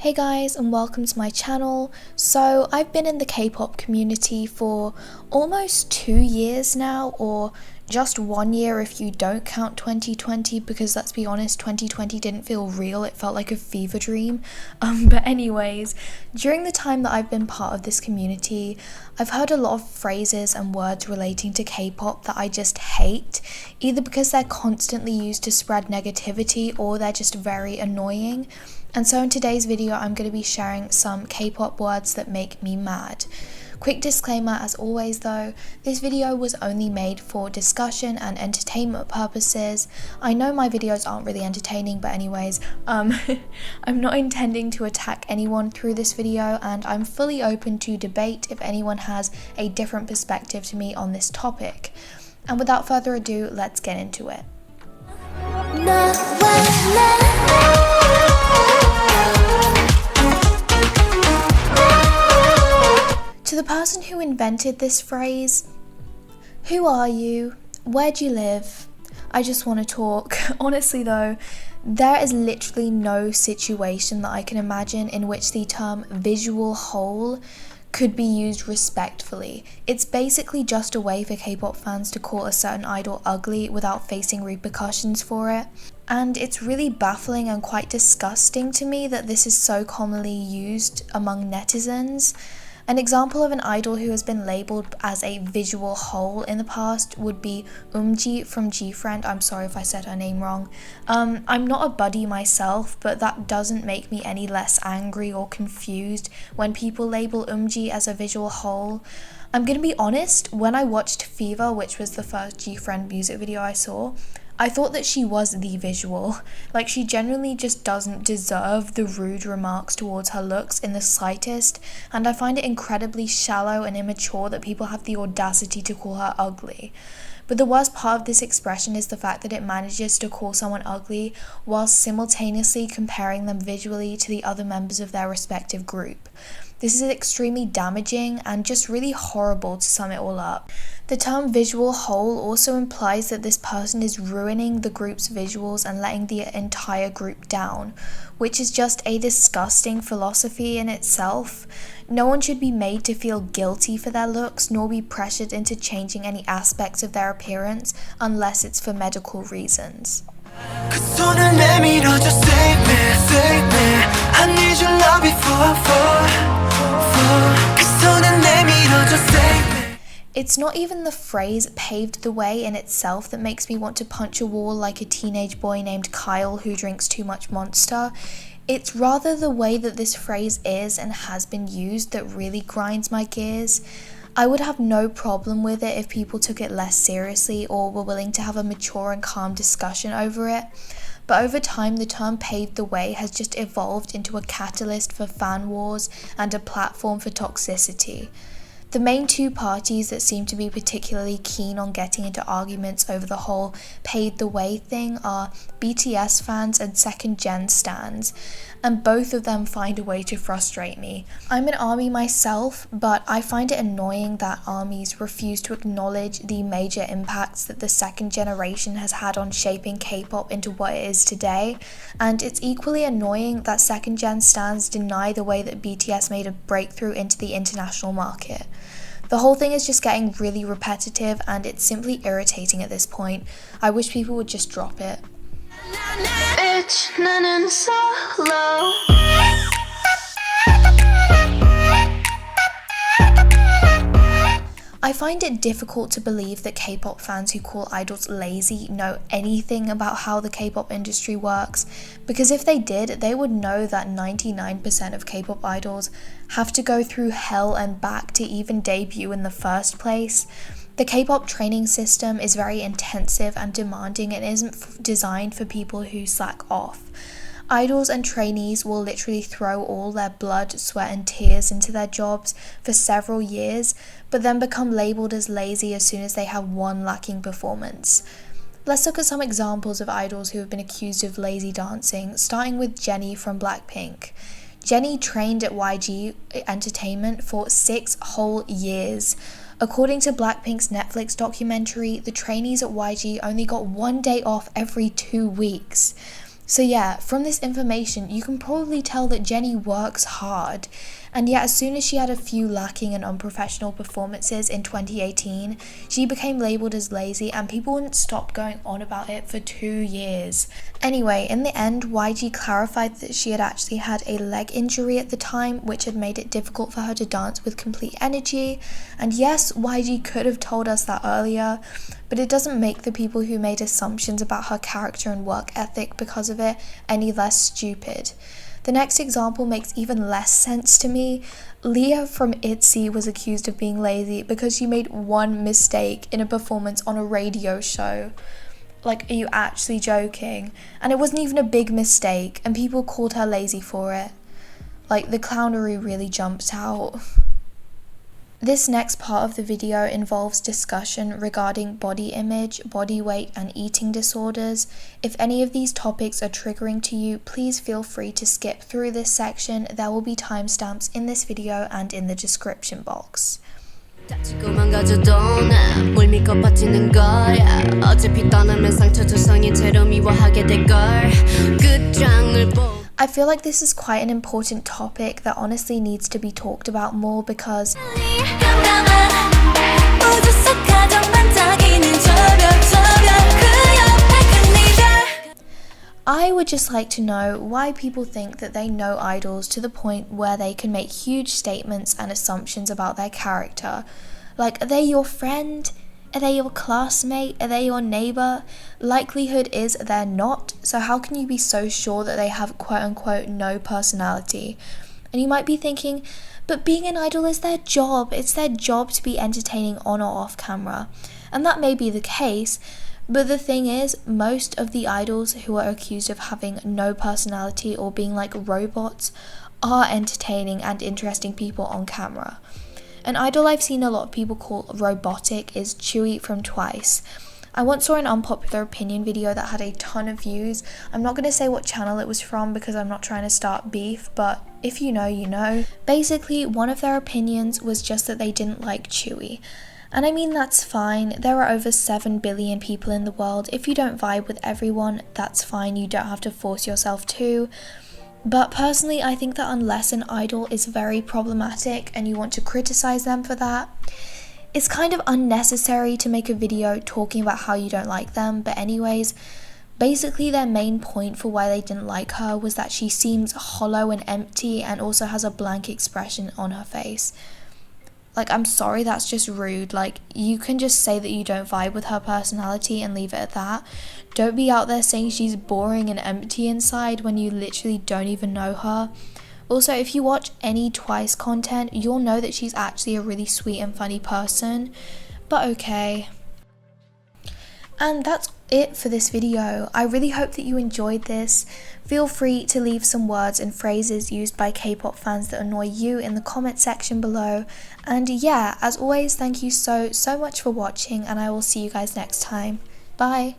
Hey guys, and welcome to my channel. So I've been in the K-pop community for almost 2 years now, or just 1 year if you don't count 2020, because let's be honest, 2020 didn't feel real. It felt like a fever dream. But anyways, during the time that I've been part of this community, I've heard a lot of phrases and words relating to K-pop that I just hate, either because they're constantly used to spread negativity or they're just very annoying. And so in today's video, I'm going to be sharing some K-pop words that make me mad. Quick disclaimer as always though, this video was only made for discussion and entertainment purposes. I know my videos aren't really entertaining, but anyways, I'm not intending to attack anyone through this video, and I'm fully open to debate if anyone has a different perspective to me on this topic. And without further ado, let's get into it. To the person who invented this phrase, who are you? Where do you live? I just want to talk. Honestly though, there is literally no situation that I can imagine in which the term visual whole could be used respectfully. It's basically just a way for K-pop fans to call a certain idol ugly without facing repercussions for it. And it's really baffling and quite disgusting to me that this is so commonly used among netizens. An example of an idol who has been labelled as a visual whole in the past would be Eumji from G-Friend. I'm sorry if I said her name wrong. I'm not a buddy myself, but that doesn't make me any less angry or confused when people label Eumji as a visual whole. I'm gonna be honest, when I watched Fever, which was the first G-Friend music video I saw, I thought that she was the visual. Like, she genuinely just doesn't deserve the rude remarks towards her looks in the slightest, and I find it incredibly shallow and immature that people have the audacity to call her ugly. But the worst part of this expression is the fact that it manages to call someone ugly while simultaneously comparing them visually to the other members of their respective group. This is extremely damaging and just really horrible to sum it all up. The term visual whole also implies that this person is ruining the group's visuals and letting the entire group down, which is just a disgusting philosophy in itself. No one should be made to feel guilty for their looks, nor be pressured into changing any aspects of their appearance unless it's for medical reasons. It's not even the phrase "paved the way" in itself that makes me want to punch a wall like a teenage boy named Kyle who drinks too much Monster. It's rather the way that this phrase is and has been used that really grinds my gears. I would have no problem with it if people took it less seriously or were willing to have a mature and calm discussion over it. But over time, the term "paved the way" has just evolved into a catalyst for fan wars and a platform for toxicity. The main two parties that seem to be particularly keen on getting into arguments over the whole "paved the way" thing are BTS fans and second gen stans, and both of them find a way to frustrate me. I'm an ARMY myself, but I find it annoying that ARMYs refuse to acknowledge the major impacts that the second generation has had on shaping K-pop into what it is today, and it's equally annoying that second gen stans deny the way that BTS made a breakthrough into the international market. The whole thing is just getting really repetitive and it's simply irritating at this point. I wish people would just drop it. I find it difficult to believe that K-pop fans who call idols lazy know anything about how the K-pop industry works, because if they did, they would know that 99% of K-pop idols have to go through hell and back to even debut in the first place. The K-pop training system is very intensive and demanding and isn't designed for people who slack off. Idols and trainees will literally throw all their blood, sweat and tears into their jobs for several years, but then become labelled as lazy as soon as they have one lacking performance. Let's look at some examples of idols who have been accused of lazy dancing, starting with Jennie from Blackpink. Jennie trained at YG Entertainment for 6 whole years. According to Blackpink's Netflix documentary, the trainees at YG only got 1 day off every 2 weeks. So yeah, from this information, you can probably tell that Jennie works hard. And yet, as soon as she had a few lacking and unprofessional performances in 2018, she became labelled as lazy and people wouldn't stop going on about it for 2 years. Anyway, in the end, YG clarified that she had actually had a leg injury at the time, which had made it difficult for her to dance with complete energy. And yes, YG could have told us that earlier, but it doesn't make the people who made assumptions about her character and work ethic because of it any less stupid. The next example makes even less sense to me. Leah from ITZY was accused of being lazy because she made one mistake in a performance on a radio show. Like, are you actually joking? And it wasn't even a big mistake, and people called her lazy for it. Like, the clownery really jumped out. This next part of the video involves discussion regarding body image, body weight, and eating disorders. If any of these topics are triggering to you, please feel free to skip through this section. There will be timestamps in this video and in the description box. I feel like this is quite an important topic that honestly needs to be talked about more because I would just like to know why people think that they know idols to the point where they can make huge statements and assumptions about their character. Like, are they your friend? Are they your classmate? Are they your neighbour? Likelihood is they're not, so how can you be so sure that they have quote-unquote no personality? And you might be thinking, but being an idol is their job. It's their job to be entertaining on or off camera. And that may be the case, but the thing is, most of the idols who are accused of having no personality or being like robots are entertaining and interesting people on camera. An idol I've seen a lot of people call robotic is Chewie from Twice. I once saw an unpopular opinion video that had a ton of views. I'm not going to say what channel it was from because I'm not trying to start beef, but if you know, you know. Basically, one of their opinions was just that they didn't like Chewie. And I mean, that's fine. There are over 7 billion people in the world. If you don't vibe with everyone, that's fine. You don't have to force yourself to. But personally, I think that unless an idol is very problematic and you want to criticize them for that, it's kind of unnecessary to make a video talking about how you don't like them. But anyways, basically their main point for why they didn't like her was that she seems hollow and empty and also has a blank expression on her face. Like, I'm sorry, that's just rude. Like, you can just say that you don't vibe with her personality and leave it at that. Don't be out there saying she's boring and empty inside when you literally don't even know her. Also, if you watch any Twice content, you'll know that she's actually a really sweet and funny person. But okay. And that's it for this video. I really hope that you enjoyed this. Feel free to leave some words and phrases used by K-pop fans that annoy you in the comment section below. And yeah, as always, thank you so much for watching, and I will see you guys next time. Bye!